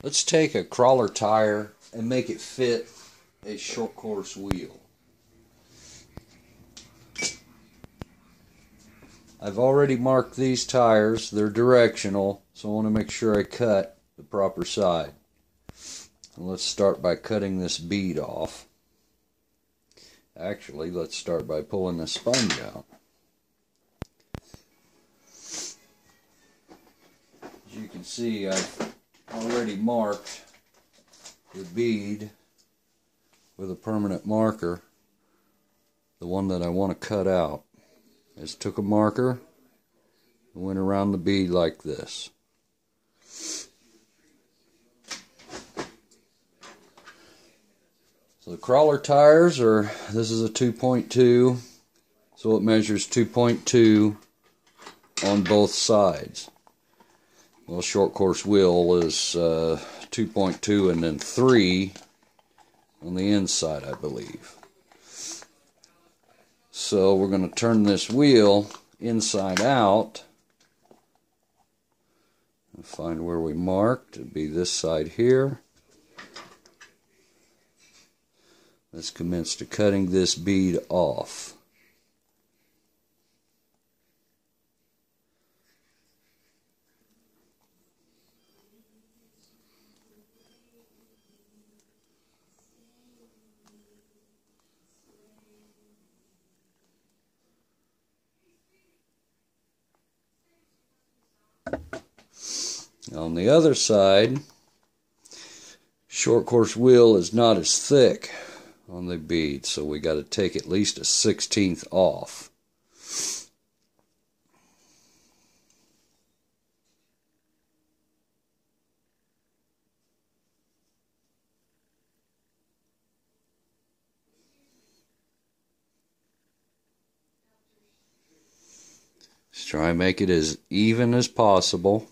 Let's take a crawler tire and make it fit a short course wheel. I've already marked these tires. They're directional, so I want to make sure I cut the proper side. And let's start by cutting this bead off. Actually, let's start by pulling the sponge out. As you can see, I've already marked the bead with a permanent marker, the one that I want to cut out. I just took a marker and went around the bead like this. So the crawler tires are, this is a 2.2, so it measures 2.2 on both sides. Well, short course wheel is 2.2 and then 3 on the inside, I believe. So we're going to turn this wheel inside out and find where we marked. It'd be this side here. Let's commence to cutting this bead off. On the other side, short course wheel is not as thick on the bead, so we got to take at least a 1/16 off. Just try and make it as even as possible.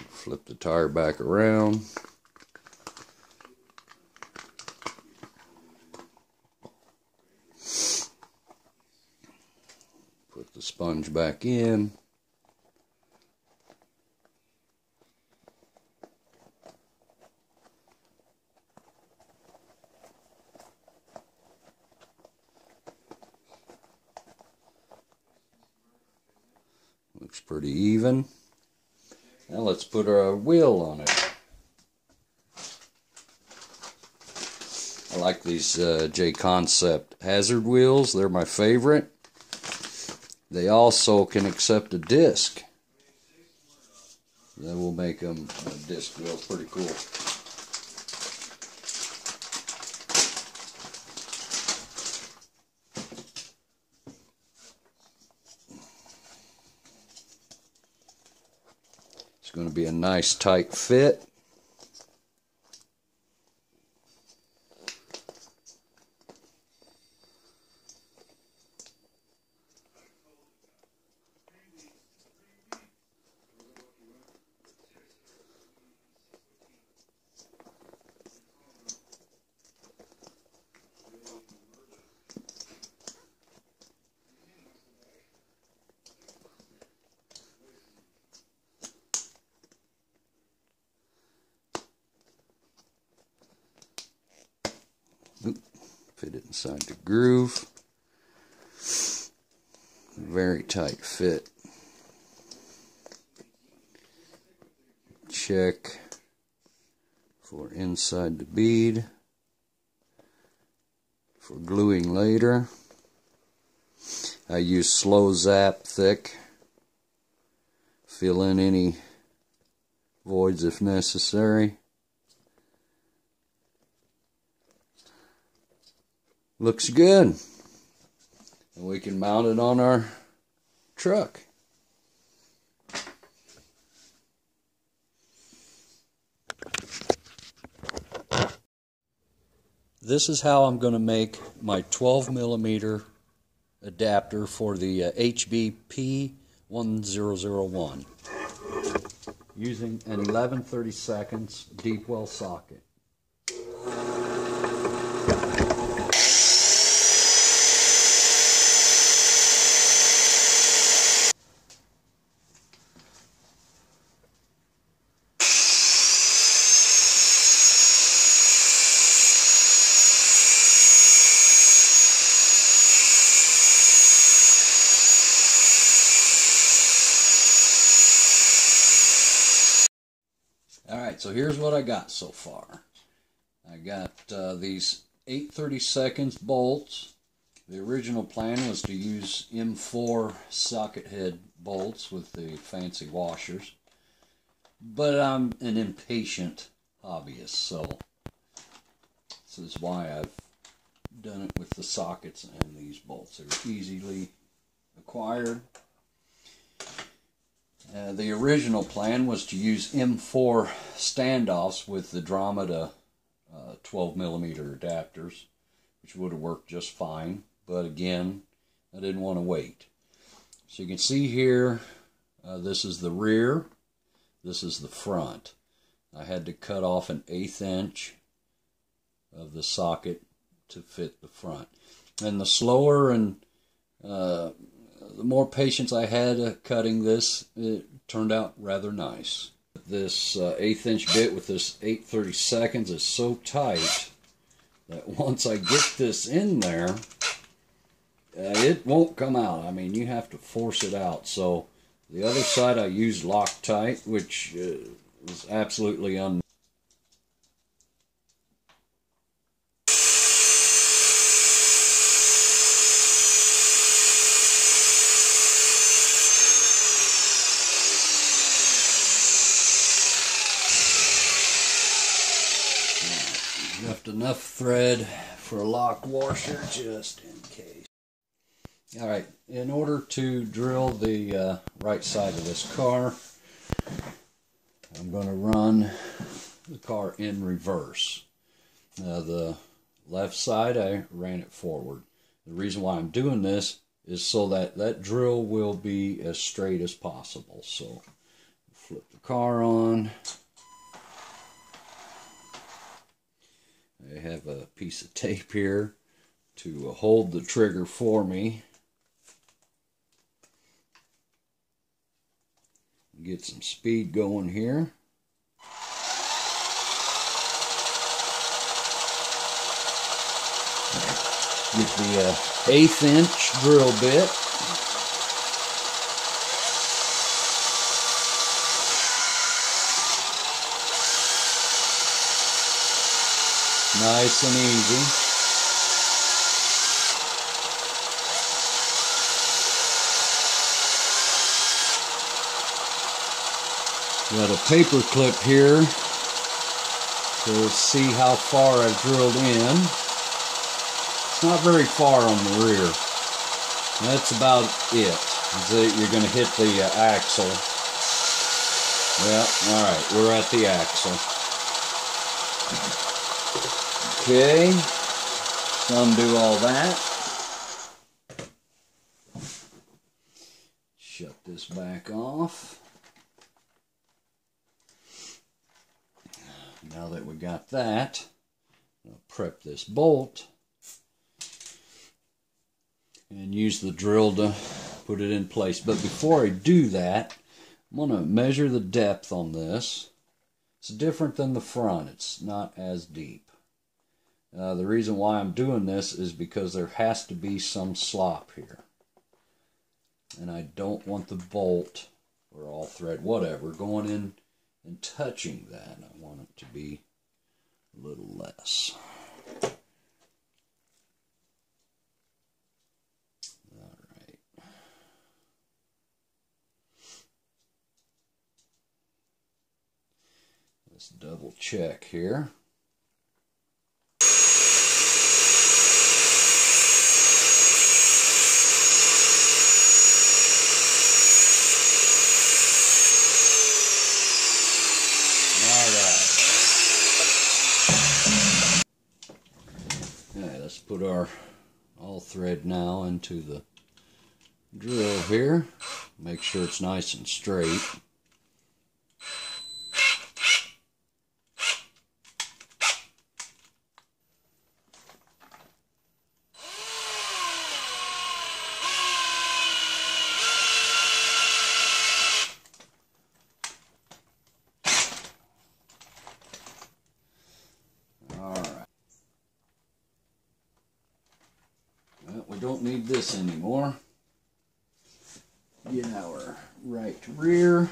Flip the tire back around. Put the sponge back in. Looks pretty even. Now let's put a wheel on it. I like these J-Concept hazard wheels. They're my favorite. They also can accept a disc. That will make them disc wheels pretty cool. It's going to be a nice tight fit. Fit it inside the groove. Very tight fit. Check for inside the bead for gluing later. I use slow zap thick. Fill in any voids if necessary. Looks good. And we can mount it on our truck. This is how I'm going to make my 12mm adapter for the HB p1001 using an 11/32 deep well socket. so here's what I got so far. I got these 8/32 bolts. The original plan was to use M4 socket head bolts with the fancy washers. But I'm an impatient hobbyist, so this is why I've done it with the sockets and these bolts. They're easily acquired. The original plan was to use M4 standoffs with the Andromeda 12mm adapters, which would have worked just fine. But again, I didn't want to wait. So you can see here, this is the rear, this is the front. I had to cut off an 1/8 inch of the socket to fit the front. And the slower and the more patience I had cutting this, it turned out rather nice. This 1/8 inch bit with this 8/32 is so tight that once I get this in there, it won't come out. I mean, you have to force it out. So the other side I used Loctite, which is absolutely unnecessary. Left enough thread for a lock washer just in case. Alright, in order to drill the right side of this car, I'm going to run the car in reverse. The left side, I ran it forward. The reason why I'm doing this is so that that drill will be as straight as possible. So, flip the car on. I have a piece of tape here to hold the trigger for me. Get some speed going here. Get the 1/8 inch drill bit. Nice and easy. Got a paper clip here to see how far I've drilled in. It's not very far on the rear. That's about it. You're going to hit the axle. Yeah, alright, we're at the axle. Okay, undo all that. Shut this back off. Now that we got that, I'll prep this bolt and use the drill to put it in place. But before I do that, I'm going to measure the depth on this. It's different than the front. It's not as deep. The reason why I'm doing this is because there has to be some slop here. And I don't want the bolt, or all thread, whatever, going in and touching that. I want it to be a little less. Alright. Let's double check here. Let's put our all thread now into the drill here. Make sure it's nice and straight. We don't need this anymore. Get our right rear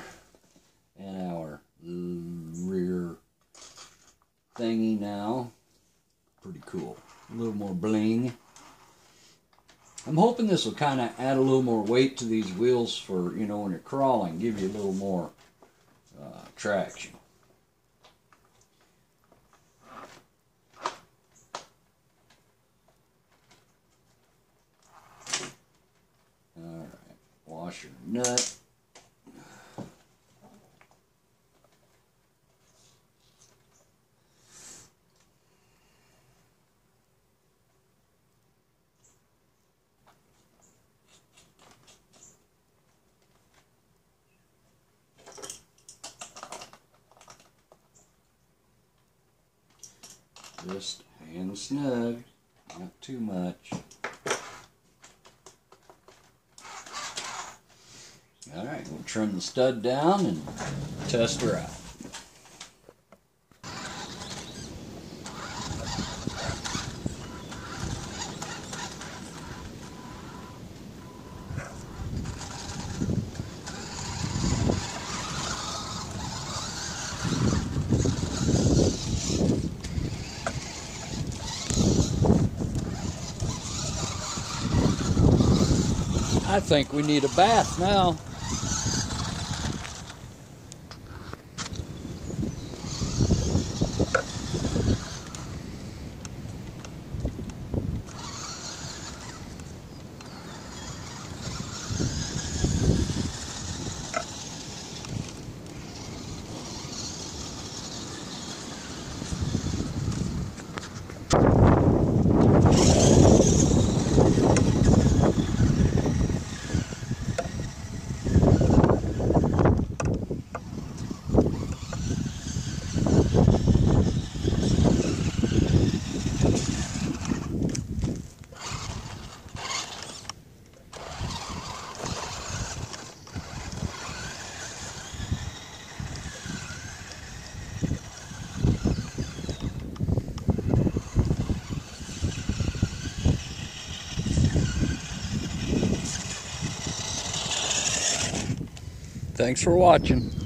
and our rear thingy now. Pretty cool. A little more bling. I'm hoping this will kind of add a little more weight to these wheels for, you know, when you're crawling, give you a little more traction. Alright, washer nut. Just hand snug, not too much. Alright, we'll trim the stud down and test her out. I think we need a bath now. Thanks for watching.